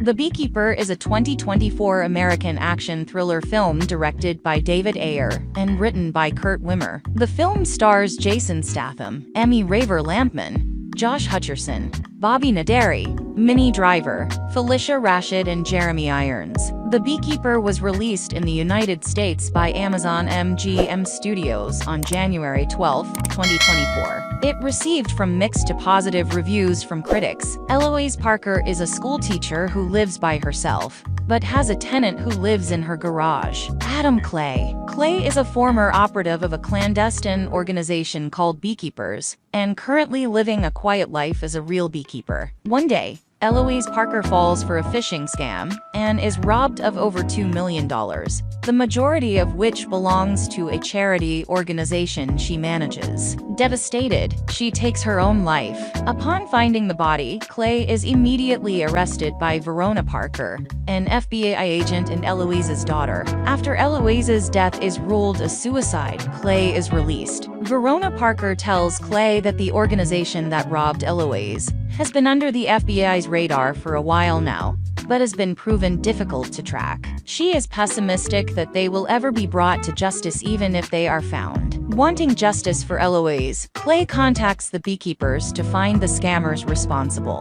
The Beekeeper is a 2024 American action thriller film directed by David Ayer and written by Kurt Wimmer. The film stars Jason Statham, Emmy Raver-Lampman, Josh Hutcherson, Bobby Naderi, Minnie Driver, Phylicia, Rashad, and Jeremy Irons. The Beekeeper was released in the United States by Amazon MGM Studios on January 12, 2024. It received from mixed to positive reviews from critics. Eloise Parker is a schoolteacher who lives by herself, but has a tenant who lives in her garage. Adam Clay. Clay is a former operative of a clandestine organization called Beekeepers, and currently living a quiet life as a real beekeeper. One day, Eloise Parker falls for a phishing scam and is robbed of over $2 million, the majority of which belongs to a charity organization she manages. Devastated, she takes her own life. Upon finding the body, Clay is immediately arrested by Verona Parker, an FBI agent and Eloise's daughter. After Eloise's death is ruled a suicide, Clay is released. Verona Parker tells Clay that the organization that robbed Eloise has been under the FBI's radar for a while now, but has been proven difficult to track. She is pessimistic that they will ever be brought to justice even if they are found. Wanting justice for Eloise, Clay contacts the Beekeepers to find the scammers responsible.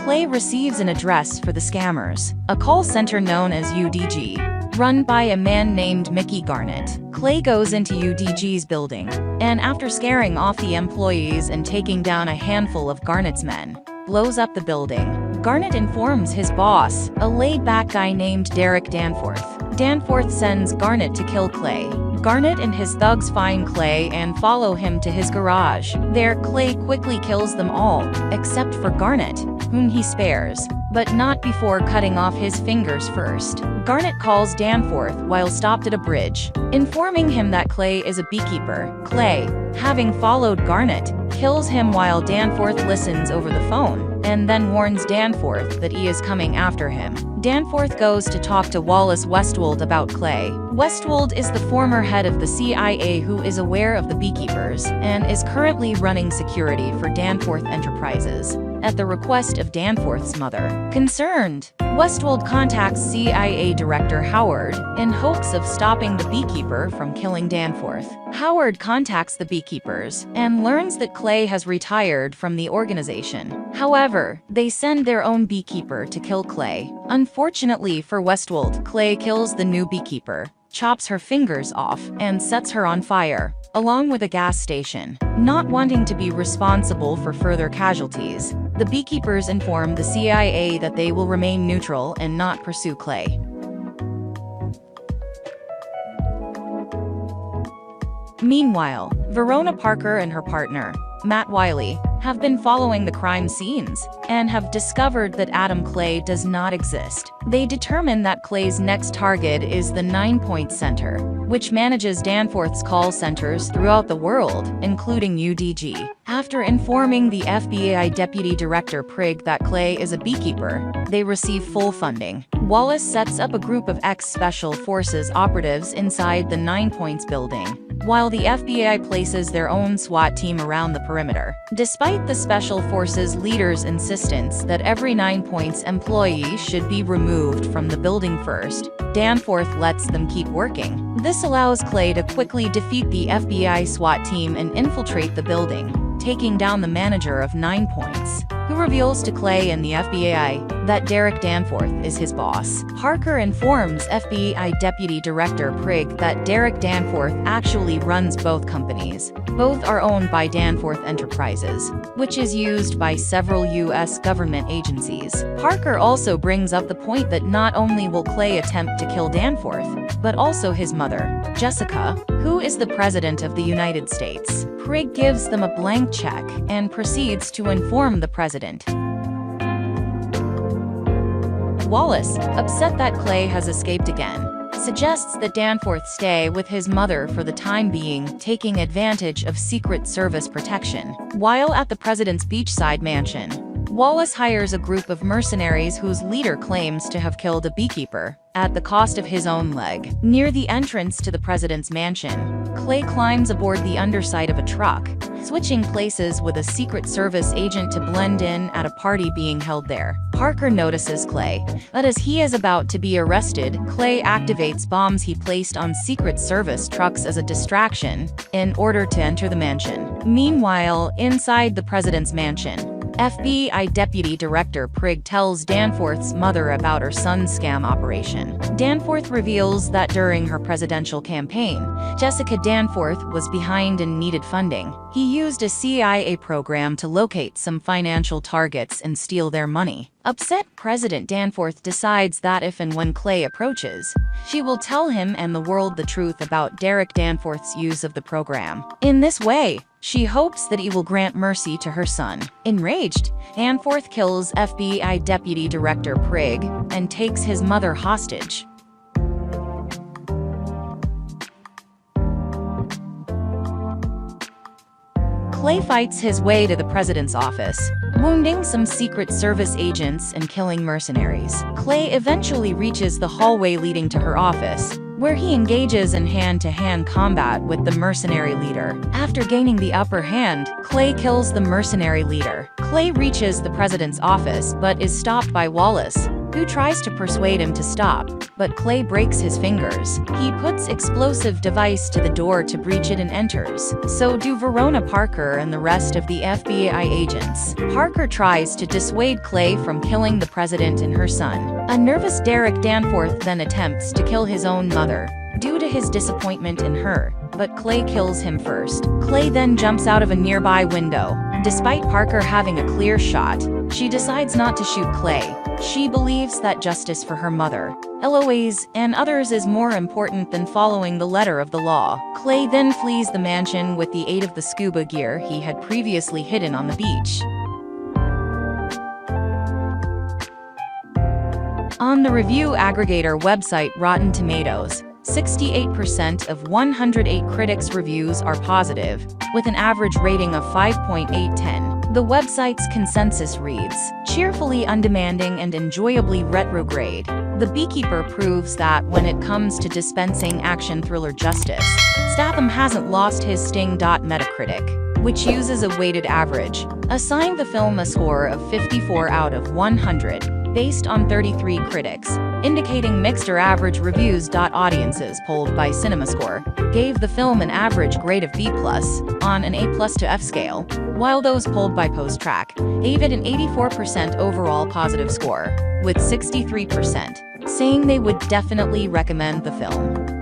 Clay receives an address for the scammers, a call center known as UDG, run by a man named Mickey Garnett. Clay goes into UDG's building, and after scaring off the employees and taking down a handful of Garnett's men, blows up the building. Garnett informs his boss, a laid-back guy named Derek Danforth. Danforth sends Garnett to kill Clay. Garnett and his thugs find Clay and follow him to his garage. There, Clay quickly kills them all, except for Garnett, whom he spares, but not before cutting off his fingers first. Garnett calls Danforth while stopped at a bridge, informing him that Clay is a beekeeper. Clay, having followed Garnett, kills him while Danforth listens over the phone, and then warns Danforth that he is coming after him. Danforth goes to talk to Wallace Westwold about Clay. Westwold is the former head of the CIA who is aware of the Beekeepers and is currently running security for Danforth Enterprises, at the request of Danforth's mother. Concerned, Westwold contacts CIA Director Howard in hopes of stopping the Beekeeper from killing Danforth. Howard contacts the Beekeepers and learns that Clay has retired from the organization. However, they send their own Beekeeper to kill Clay. Unfortunately for Westwold, Clay kills the new Beekeeper, chops her fingers off, and sets her on fire, along with a gas station. Not wanting to be responsible for further casualties, the Beekeepers inform the CIA that they will remain neutral and not pursue Clay. Meanwhile, Verona Parker and her partner, Matt Wiley, have been following the crime scenes and have discovered that Adam Clay does not exist. They determine that Clay's next target is the 9 Point Center, which manages Danforth's call centers throughout the world, including UDG. After informing the FBI Deputy Director Prigg that Clay is a beekeeper, they receive full funding. Wallace sets up a group of ex-Special Forces operatives inside the 9 Points building, while the FBI places their own SWAT team around the perimeter. Despite the Special Forces leader's insistence that every 9 Points employee should be removed from the building first, Danforth lets them keep working. This allows Clay to quickly defeat the FBI SWAT team and infiltrate the building, taking down the manager of 9 Points, who reveals to Clay and the FBI that Derek Danforth is his boss. Parker informs FBI Deputy Director Prigg that Derek Danforth actually runs both companies. Both are owned by Danforth Enterprises, which is used by several U.S. government agencies. Parker also brings up the point that not only will Clay attempt to kill Danforth, but also his mother, Jessica, who is the President of the United States. Prigg gives them a blank check and proceeds to inform the President. Wallace, upset that Clay has escaped again, suggests that Danforth stay with his mother for the time being, taking advantage of Secret Service protection. While at the President's beachside mansion, Wallace hires a group of mercenaries whose leader claims to have killed a beekeeper, at the cost of his own leg. Near the entrance to the President's mansion, Clay climbs aboard the underside of a truck switching places with a Secret Service agent to blend in at a party being held there. Parker notices Clay, but as he is about to be arrested, Clay activates bombs he placed on Secret Service trucks as a distraction in order to enter the mansion. Meanwhile, inside the president's mansion, FBI Deputy Director Prigg tells Danforth's mother about her son's scam operation. Danforth reveals that during her presidential campaign, Jessica Danforth was behind and needed funding. He used a CIA program to locate some financial targets and steal their money. Upset, President Danforth decides that if and when Clay approaches, she will tell him and the world the truth about Derek Danforth's use of the program. In this way, she hopes that he will grant mercy to her son. Enraged, Danforth kills FBI Deputy Director Prigg and takes his mother hostage. Clay fights his way to the president's office, wounding some Secret Service agents and killing mercenaries. Clay eventually reaches the hallway leading to her office, where he engages in hand-to-hand combat with the mercenary leader. After gaining the upper hand, Clay kills the mercenary leader. Clay reaches the president's office but is stopped by Wallace, who tries to persuade him to stop, but Clay breaks his fingers. He puts explosive device to the door to breach it and enters. So do Verona Parker and the rest of the FBI agents. Parker tries to dissuade Clay from killing the president and her son. A nervous Derek Danforth then attempts to kill his own mother, due to his disappointment in her, but Clay kills him first. Clay then jumps out of a nearby window. Despite Parker having a clear shot, she decides not to shoot Clay. She believes that justice for her mother, Eloise, and others is more important than following the letter of the law. Clay then flees the mansion with the aid of the scuba gear he had previously hidden on the beach. On the review aggregator website Rotten Tomatoes, 68% of 108 critics' reviews are positive, with an average rating of 5.810. The website's consensus reads, cheerfully undemanding and enjoyably retrograde. The Beekeeper proves that when it comes to dispensing action thriller justice, Statham hasn't lost his sting. Metacritic, which uses a weighted average, assigned the film a score of 54 out of 100. Based on 33 critics, indicating mixed or average reviews. Audiences polled by CinemaScore gave the film an average grade of B+, on an A+ to F scale, while those polled by PostTrack gave it an 84% overall positive score, with 63% saying they would definitely recommend the film.